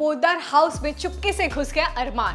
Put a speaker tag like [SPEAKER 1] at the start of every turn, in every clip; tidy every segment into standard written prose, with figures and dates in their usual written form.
[SPEAKER 1] Poddar house में चुपके से घुस गया अरमान।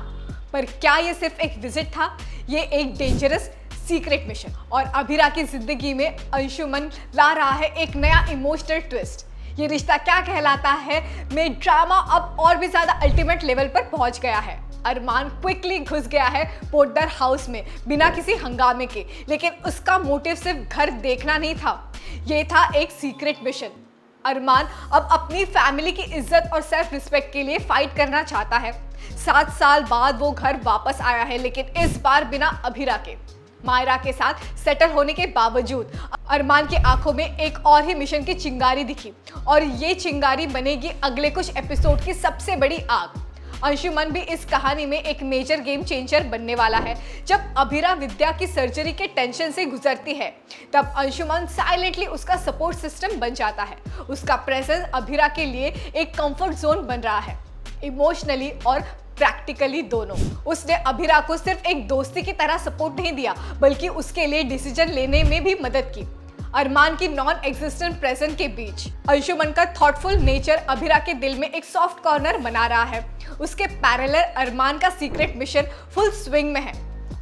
[SPEAKER 1] पर क्या ये सिर्फ एक विजिट था? ये एक डेंजरस सीक्रेट मिशन। और अभिरा की जिंदगी में अंशुमन ला रहा है एक नया इमोशनल ट्विस्ट। ये रिश्ता क्या कहलाता है में ड्रामा अब और भी ज्यादा अल्टीमेट लेवल पर पहुंच गया है। अरमान क्विकली घुस गया है पोद्दार हाउस में बिना किसी हंगामे के, लेकिन उसका मोटिव सिर्फ घर देखना नहीं था, ये था एक सीक्रेट मिशन। अरमान अब अपनी फैमिली की इज्जत और सेल्फ रिस्पेक्ट के लिए फाइट करना चाहता है। 7 साल बाद वो घर वापस आया है, लेकिन इस बार बिना अभिरा के। मायरा के साथ सेटल होने के बावजूद अरमान की आंखों में एक और ही मिशन की चिंगारी दिखी, और ये चिंगारी बनेगी अगले कुछ एपिसोड की सबसे बड़ी आग। अंशुमन भी इस कहानी में एक मेजर गेम चेंजर बनने वाला है। जब अभिरा विद्या की सर्जरी के टेंशन से गुजरती है, तब अंशुमन साइलेंटली उसका सपोर्ट सिस्टम बन जाता है। उसका प्रेजेंस अभिरा के लिए एक कंफर्ट जोन बन रहा है, इमोशनली और प्रैक्टिकली दोनों। उसने अभिरा को सिर्फ एक दोस्ती की तरह सपोर्ट नहीं दिया, बल्कि उसके लिए डिसीजन लेने में भी मदद की। अरमान की नॉन एग्जिस्टेंट प्रेजेंट के बीच अंशुमन का थॉटफुल नेचर अभिरा के दिल में एक सॉफ्ट कॉर्नर बना रहा है। उसके पैरेलल अरमान का सीक्रेट मिशन फुल स्विंग में है।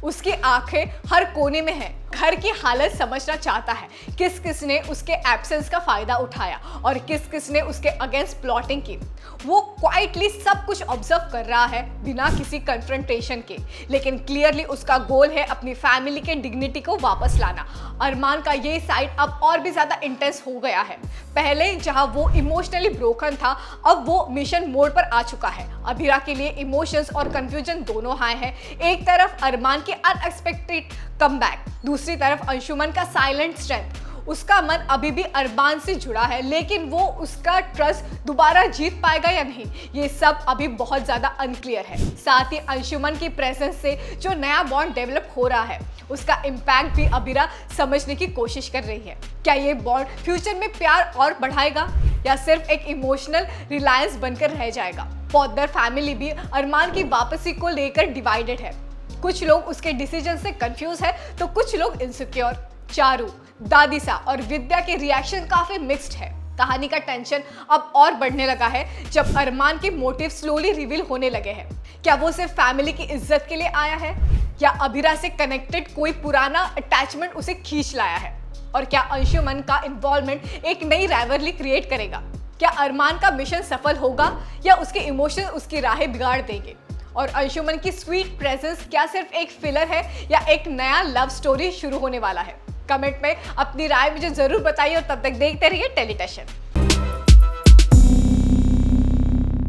[SPEAKER 1] उसकी आंखें हर कोने में हैं। घर की हालत समझना चाहता है, किस किस ने उसके एब्सेंस का फायदा उठाया और किस किस ने उसके अगेंस्ट प्लॉटिंग की। वो क्वाइटली सब कुछ ऑब्जर्व कर रहा है बिना किसी कन्फ्रंटेशन के, लेकिन क्लियरली उसका गोल है अपनी फैमिली के डिग्निटी को वापस लाना। अरमान का ये साइड अब और भी ज्यादा इंटेंस हो गया है। पहले जहां वो इमोशनली ब्रोकन था, अब वो मिशन मोड पर आ चुका है। अभिरा के लिए इमोशंस और कंफ्यूजन दोनों हाई हैं। एक तरफ अरमान की अनएक्सपेक्टेड कमबैक, दूसरी तरफ अंशुमन का साइलेंट स्ट्रेंथ। उसका मन अभी भी अरमान से जुड़ा है, लेकिन वो उसका ट्रस्ट दोबारा जीत पाएगा या नहीं, ये सब अभी बहुत ज्यादा अनक्लियर है। साथ ही अंशुमन की प्रेजेंस से जो नया बॉन्ड डेवलप हो रहा है, उसका इम्पैक्ट भी अभिरा समझने की कोशिश कर रही है। क्या ये बॉन्ड फ्यूचर में प्यार और बढ़ाएगा या सिर्फ एक इमोशनल रिलायंस बनकर रह जाएगा? पोद्दार फैमिली भी अरमान की वापसी को लेकर डिवाइडेड है। कुछ लोग उसके डिसीजन से कंफ्यूज है, तो कुछ लोग इनसिक्योर। चारू, दादीसा और विद्या के रिएक्शन काफी मिक्स्ड है। कहानी का टेंशन अब और बढ़ने लगा है जब अरमान के मोटिव स्लोली रिवील होने लगे हैं। क्या वो सिर्फ फैमिली की इज्जत के लिए आया है, या अभिरा से कनेक्टेड कोई पुराना अटैचमेंट उसे खींच लाया है? और क्या अंशुमन का इन्वॉल्वमेंट एक नई राइवलरी क्रिएट करेगा? क्या अरमान का मिशन सफल होगा या उसके इमोशन उसकी राहें बिगाड़ देंगे? और अंशुमन की स्वीट प्रेजेंस क्या सिर्फ एक फिलर है या एक नया लव स्टोरी शुरू होने वाला है? कमेंट में अपनी राय मुझे जरूर बताइए, और तब तक देखते रहिए टेलीटशन।